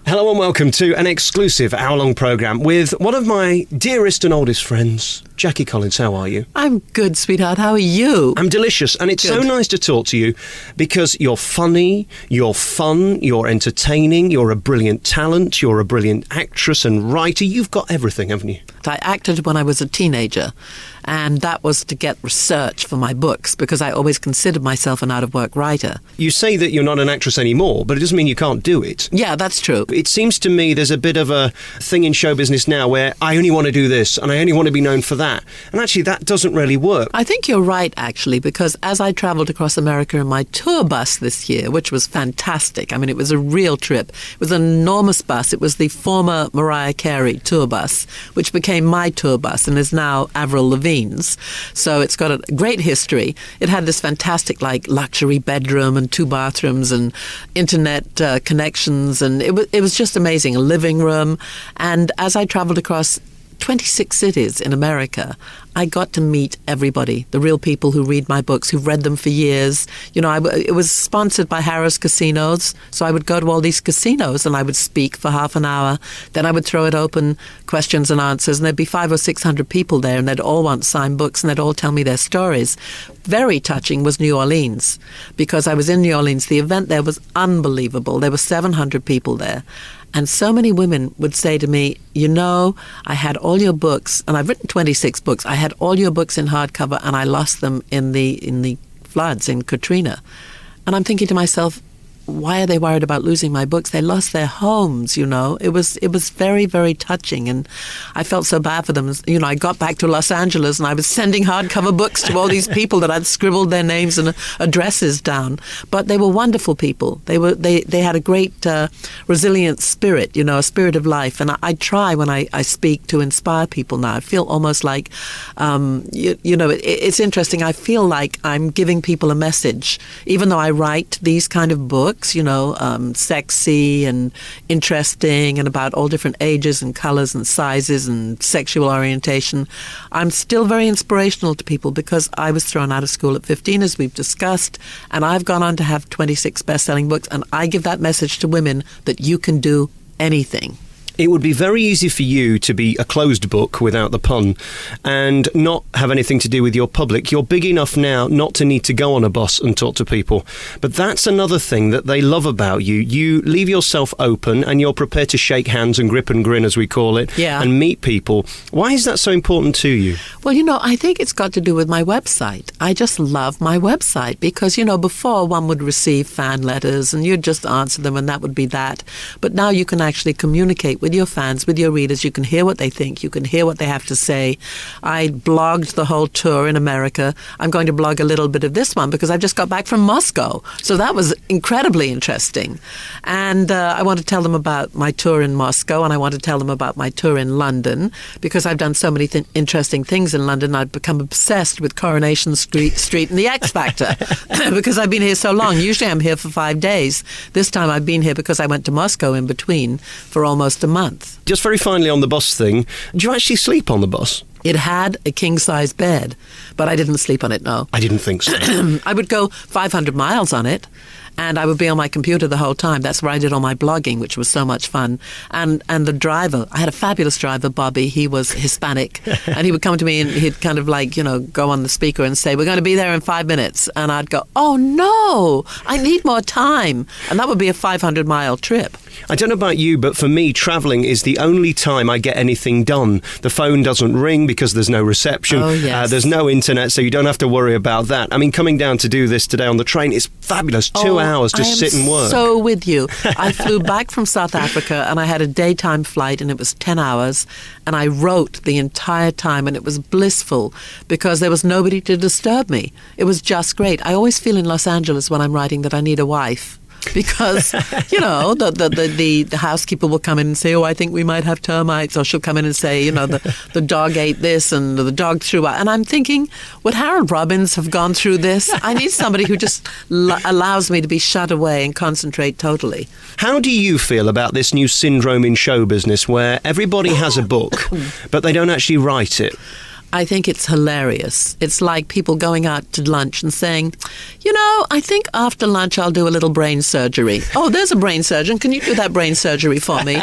Hello and welcome to an exclusive hour-long programme with one of my dearest and oldest friends, Jackie Collins. How are you? I'm good, sweetheart. How are you? I'm delicious, and it's Good. so nice to talk to you because you're funny, you're fun, you're entertaining, you're a brilliant talent, you're a brilliant actress and writer. You've got everything, haven't you? I acted when I was a teenager, and that was to get research for my books because I always considered myself an out-of-work writer. You say that you're not an actress anymore, but it doesn't mean you can't do it. Yeah, that's true. It seems to me there's a bit of a thing in show business now where I only want to do this and I only want to be known for that. And actually, that doesn't really work. I think you're right, actually, because as I traveled across America in my tour bus this year, which was fantastic, I mean, it was a real trip. It was an enormous bus. It was the former Mariah Carey tour bus, which became my tour bus and is now Avril Lavigne's. So it's got a great history. It had this fantastic, luxury bedroom and 2 bathrooms and internet connections, and it was just amazing. A living room. And as I traveled across 26 cities in America, I got to meet everybody, the real people who read my books, who've read them for years. You know, it was sponsored by Harrah's Casinos, so I would go to all these casinos and I would speak for half an hour. Then I would throw it open, questions and answers, and there'd be 500 or 600 people there, and they'd all want signed books, and they'd all tell me their stories. Very touching was New Orleans, because I was in New Orleans. The event there was unbelievable. There were 700 people there. And so many women would say to me, you know, I had all your books, and I've written 26 books. I had all your books in hardcover, and I lost them in the floods in Katrina. And I'm thinking to myself, why are they worried about losing my books? They lost their homes, you know. It was very, very touching, and I felt so bad for them. You know, I got back to Los Angeles, and I was sending hardcover books to all these people that I'd scribbled their names and addresses down. But they were wonderful people. They had a great resilient spirit, you know, a spirit of life. And I try when I speak to inspire people now. I feel almost like, it's interesting. I feel like I'm giving people a message, even though I write these kind of books, you know, sexy and interesting and about all different ages and colors and sizes and sexual orientation. I'm still very inspirational to people because I was thrown out of school at 15, as we've discussed, and I've gone on to have 26 best-selling books, and I give that message to women that you can do anything. It would be very easy for you to be a closed book, without the pun, and not have anything to do with your public. You're big enough now not to need to go on a bus and talk to people. But that's another thing that they love about you. You leave yourself open and you're prepared to shake hands and grip and grin, as we call it, and meet people. Why is that so important to you? Well, you know, I think it's got to do with my website. I just love my website because, you know, before one would receive fan letters and you'd just answer them and that would be that. But now you can actually communicate with your fans, with your readers. You can hear what they think. You can hear what they have to say. I blogged the whole tour in America. I'm going to blog a little bit of this one because I just got back from Moscow. So that was incredibly interesting. And I want to tell them about my tour in Moscow, and I want to tell them about my tour in London because I've done so many interesting things in London. I've become obsessed with Coronation Street and the X Factor because I've been here so long. Usually I'm here for 5 days. This time I've been here because I went to Moscow in between for almost a month. Just very finally on the bus thing, do you actually sleep on the bus? It had a king-size bed, but I didn't sleep on it, no. I didn't think so. I would go 500 miles on it, and I would be on my computer the whole time. That's where I did all my blogging, which was so much fun. And the driver, I had a fabulous driver, Bobby. He was Hispanic, and he would come to me and he'd kind of go on the speaker and say, "We're going to be there in 5 minutes." And I'd go, "Oh, no, I need more time." And that would be a 500-mile trip. I don't know about you, but for me, travelling is the only time I get anything done. The phone doesn't ring because there's no reception. Oh, yes. There's no internet, so you don't have to worry about that. I mean, coming down to do this today on the train is fabulous. 2 hours, just sit and work. So with you. I flew back from South Africa and I had a daytime flight and it was 10 hours and I wrote the entire time and it was blissful because there was nobody to disturb me. It was just great. I always feel in Los Angeles when I'm writing that I need a wife. Because, you know, the housekeeper will come in and say, "Oh, I think we might have termites." Or she'll come in and say, you know, the dog ate this and the dog threw out. And I'm thinking, would Harold Robbins have gone through this? I need somebody who just allows me to be shut away and concentrate totally. How do you feel about this new syndrome in show business where everybody has a book, but they don't actually write it? I think it's hilarious. It's like people going out to lunch and saying, I think after lunch I'll do a little brain surgery. Oh, there's a brain surgeon. Can you do that brain surgery for me?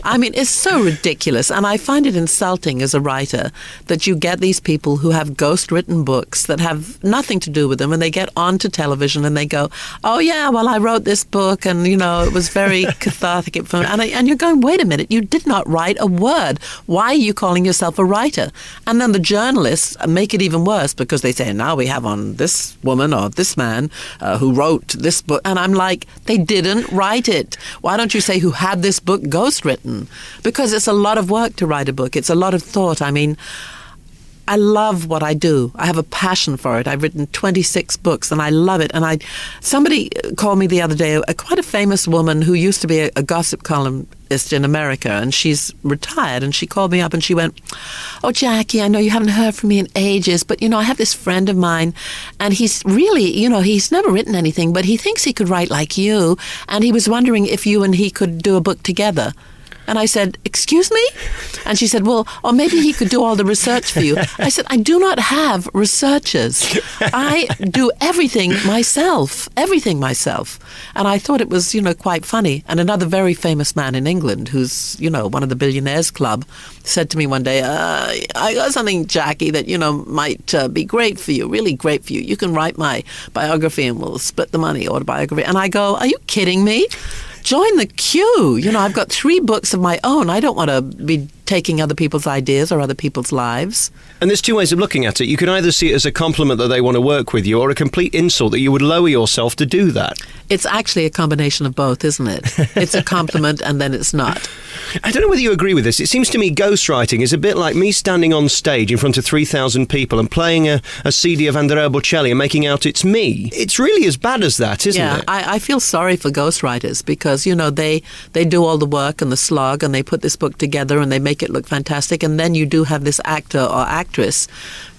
I mean, it's so ridiculous. And I find it insulting as a writer that you get these people who have ghost-written books that have nothing to do with them, and they get onto television and they go, oh, yeah, well, I wrote this book and, it was very cathartic for me. And you're going, wait a minute, you did not write a word. Why are you calling yourself a writer? And then the journalists make it even worse because they say, now we have on this woman or this man who wrote this book. And I'm like, they didn't write it. Why don't you say who had this book ghostwritten? Because it's a lot of work to write a book. It's a lot of thought. I mean, I love what I do. I have a passion for it. I've written 26 books and I love it. And somebody called me the other day, quite a famous woman who used to be a gossip columnist in America, and she's retired, and she called me up and she went, oh, Jackie, I know you haven't heard from me in ages, but, I have this friend of mine, and he's really, he's never written anything, but he thinks he could write like you, and he was wondering if you and he could do a book together. And I said, excuse me? And she said, well, or maybe he could do all the research for you. I said, I do not have researchers. I do everything myself. And I thought it was, quite funny. And another very famous man in England who's, one of the Billionaires Club said to me one day, I got something, Jackie, that, might be great for you, really great for you. You can write my biography and we'll split the money, autobiography. And I go, are you kidding me? Join the queue. I've got 3 books of my own. I don't want to be taking other people's ideas or other people's lives. And there's 2 ways of looking at it. You can either see it as a compliment that they want to work with you, or a complete insult that you would lower yourself to do that. It's actually a combination of both, isn't it? It's a compliment and then it's not. I don't know whether you agree with this. It seems to me ghostwriting is a bit like me standing on stage in front of 3,000 people and playing a CD of Andrea Bocelli and making out it's me. It's really as bad as that, isn't it? Yeah, I feel sorry for ghostwriters because, they do all the work and the slog and they put this book together and they make it look fantastic, and then you do have this actor or actress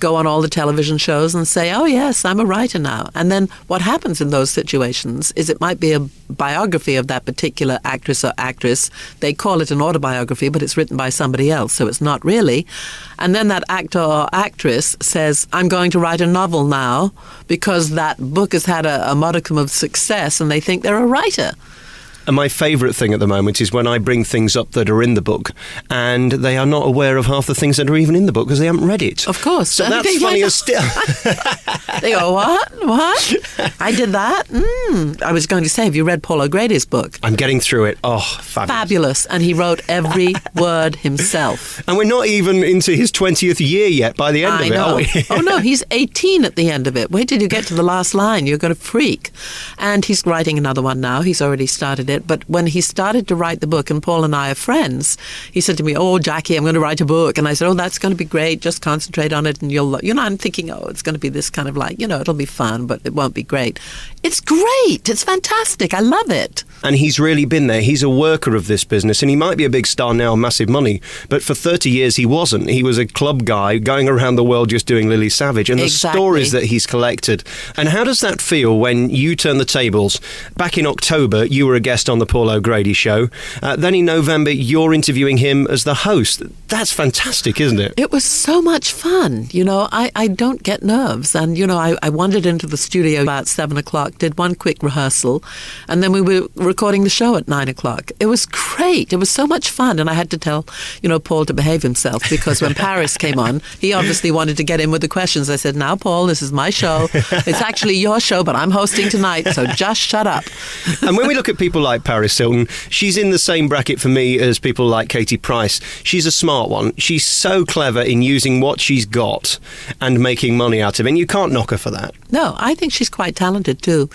go on all the television shows and say, oh yes, I'm a writer now. And then what happens in those situations is it might be a biography of that particular actress or actress. They call it an autobiography, but it's written by somebody else, so it's not really. And then that actor or actress says, I'm going to write a novel now because that book has had a modicum of success, and they think they're a writer. And my favourite thing at the moment is when I bring things up that are in the book and they are not aware of half the things that are even in the book because they haven't read it. Of course. So that's funnier still. They go, what? I did that? I was going to say, have you read Paul O'Grady's book? I'm getting through it. Oh, fabulous. And he wrote every word himself. And we're not even into his 20th year yet by the end of it, are we? Oh, no, he's 18 at the end of it. Wait till you get to the last line. You're going to freak. And he's writing another one now. He's already started it. But when he started to write the book, and Paul and I are friends, he said to me, oh, Jackie, I'm going to write a book. And I said, oh, that's going to be great. Just concentrate on it and you'll, I'm thinking, oh, it's going to be this kind of like, it'll be fun, but it won't be great. It's great. It's fantastic. I love it. And he's really been there. He's a worker of this business, and he might be a big star now, massive money, but for 30 years he wasn't. He was a club guy going around the world just doing Lily Savage, and the stories that he's collected. And how does that feel when you turn the tables? Back in October, you were a guest on the Paul O'Grady show. Then in November, you're interviewing him as the host. That's fantastic, isn't it? It was so much fun. I don't get nerves. And, I wandered into the studio about 7 o'clock, did one quick rehearsal, and then we were recording the show at 9 o'clock. It was great. It was so much fun. And I had to tell, Paul to behave himself because when Paris came on, he obviously wanted to get in with the questions. I said, now, Paul, this is my show. It's actually your show, but I'm hosting tonight, so just shut up. And when we look at people like Paris Hilton, she's in the same bracket for me as people like Katie Price. She's a smart one. She's so clever in using what she's got and making money out of it. And you can't knock her for that. No, I think she's quite talented too.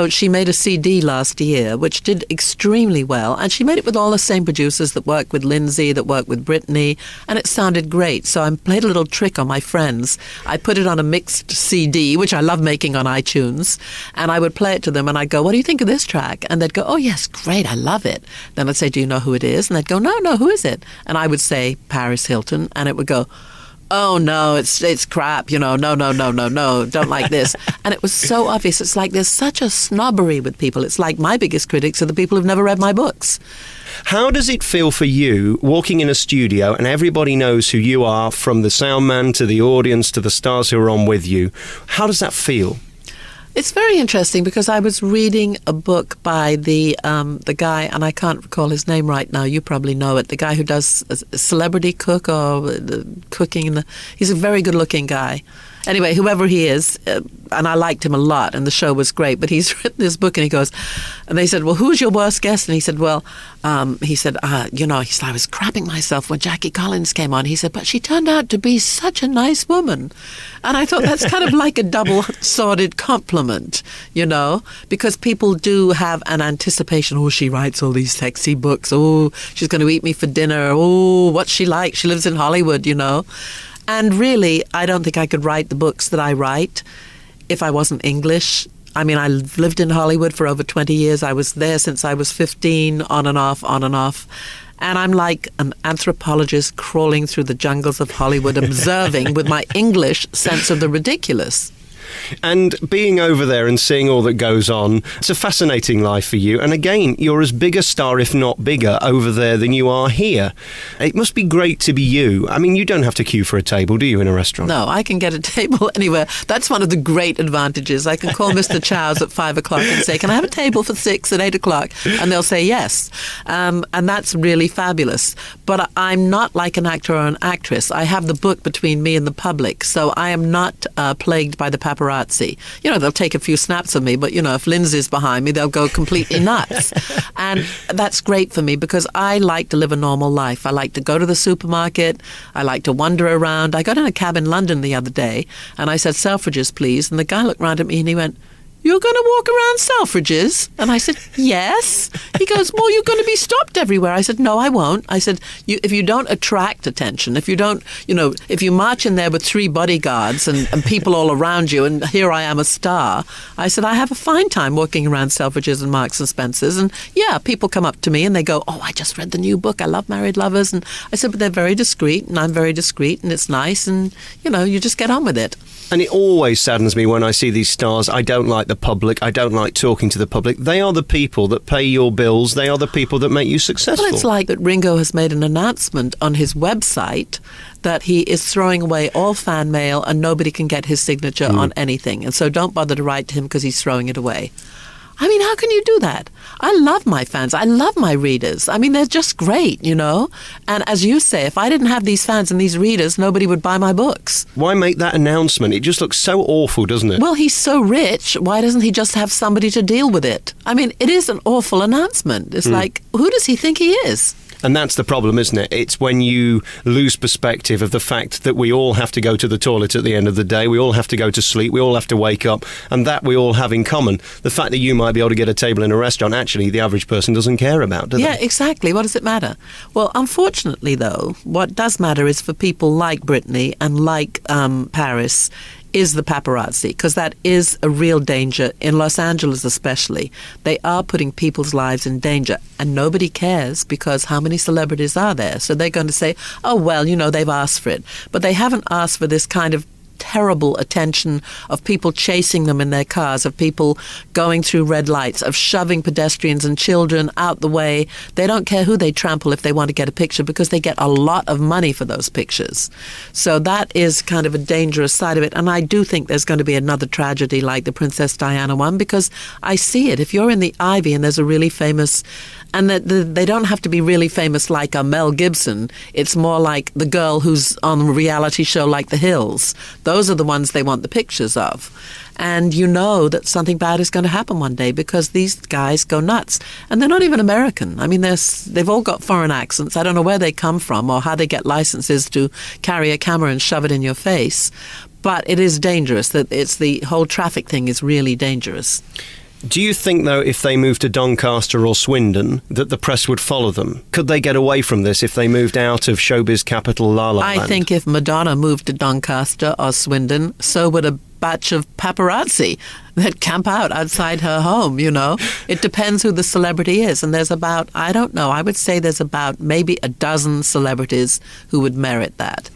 She made a CD last year, which did extremely well. And she made it with all the same producers that work with Lindsay, that work with Brittany. And it sounded great. So I played a little trick on my friends. I put it on a mixed CD, which I love making on iTunes. And I would play it to them and I'd go, what do you think of this track? And they'd go, oh, yes, great, I love it. Then I'd say, do you know who it is? And they'd go, no, who is it? And I would say, Paris Hilton. And it would go, oh, no, it's crap, no, don't like this. And it was so obvious. It's like there's such a snobbery with people. It's like my biggest critics are the people who've never read my books. How does it feel for you walking in a studio and everybody knows who you are, from the sound man to the audience to the stars who are on with you? How does that feel? It's very interesting because I was reading a book by the guy, and I can't recall his name right now. You probably know it. The guy who does Celebrity Cook or cooking. He's a very good-looking guy. Anyway, whoever he is, and I liked him a lot, and the show was great, but he's written this book, and he goes, and they said, well, who's your worst guest? And he said, well, I was crapping myself when Jackie Collins came on. He said, but she turned out to be such a nice woman. And I thought that's kind of like a double-sworded compliment, because people do have an anticipation. Oh, she writes all these sexy books. Oh, she's going to eat me for dinner. Oh, what's she like? She lives in Hollywood, And really, I don't think I could write the books that I write if I wasn't English. I mean, I lived in Hollywood for over 20 years. I was there since I was 15, on and off. And I'm like an anthropologist crawling through the jungles of Hollywood, observing with my English sense of the ridiculous. And being over there and seeing all that goes on, it's a fascinating life for you. And again, you're as big a star, if not bigger, over there than you are here. It must be great to be you. I mean, you don't have to queue for a table, do you, in a restaurant? No, I can get a table anywhere. That's one of the great advantages. I can call Mr. Chow's at 5 o'clock and say, can I have a table for 6 at 8 o'clock? And they'll say yes. And that's really fabulous. But I'm not like an actor or an actress. I have the book between me and the public. So I am not plagued by the paparazzi. They'll take a few snaps of me, but, if Lindsay's behind me, they'll go completely nuts. And that's great for me because I like to live a normal life. I like to go to the supermarket. I like to wander around. I got in a cab in London the other day, and I said, Selfridges, please. And the guy looked around at me and he went, you're going to walk around Selfridges? And I said, yes. He goes, well, you're going to be stopped everywhere. I said, no, I won't. I said, if you don't attract attention, if you don't, if you march in there with 3 bodyguards and people all around you, and here I am a star, I said, I have a fine time walking around Selfridges and Marks and Spencer's. And yeah, people come up to me and they go, oh, I just read the new book. I love Married Lovers. And I said, but they're very discreet and I'm very discreet and it's nice. And, you just get on with it. And it always saddens me when I see these stars. I don't like the public. I don't like talking to the public. They are the people that pay your bills. They are the people that make you successful. Well, it's like that Ringo has made an announcement on his website that he is throwing away all fan mail and nobody can get his signature on anything. And so don't bother to write to him because he's throwing it away. I mean, how can you do that? I love my fans. I love my readers. I mean, they're just great, And as you say, if I didn't have these fans and these readers, nobody would buy my books. Why make that announcement? It just looks so awful, doesn't it? Well, he's so rich. Why doesn't he just have somebody to deal with it? I mean, it is an awful announcement. It's like, who does he think he is? And that's the problem, isn't it? It's when you lose perspective of the fact that we all have to go to the toilet at the end of the day. We all have to go to sleep. We all have to wake up. And that we all have in common. The fact that you might be able to get a table in a restaurant, actually, the average person doesn't care about, do they? Yeah, exactly. What does it matter? Well, unfortunately, though, what does matter is for people like Brittany and like Paris is the paparazzi, because that is a real danger in Los Angeles especially. They are putting people's lives in danger and nobody cares because how many celebrities are there? So they're going to say, oh, well, they've asked for it. But they haven't asked for this kind of terrible attention of people chasing them in their cars, of people going through red lights, of shoving pedestrians and children out the way. They don't care who they trample if they want to get a picture because they get a lot of money for those pictures. So that is kind of a dangerous side of it. And I do think there's going to be another tragedy like the Princess Diana one because I see it. If you're in the Ivy and there's a really famous, and they don't have to be really famous like a Mel Gibson. It's more like the girl who's on a reality show like The Hills. Those are the ones they want the pictures of. And you know that something bad is going to happen one day because these guys go nuts. And they're not even American. I mean, they've all got foreign accents. I don't know where they come from or how they get licenses to carry a camera and shove it in your face. But it is dangerous. It's the whole traffic thing is really dangerous. Do you think, though, if they moved to Doncaster or Swindon, that the press would follow them? Could they get away from this if they moved out of showbiz capital La La Land? I think if Madonna moved to Doncaster or Swindon, so would a batch of paparazzi that camp out outside her home, It depends who the celebrity is. And there's about, I don't know, I would say there's about maybe a dozen celebrities who would merit that.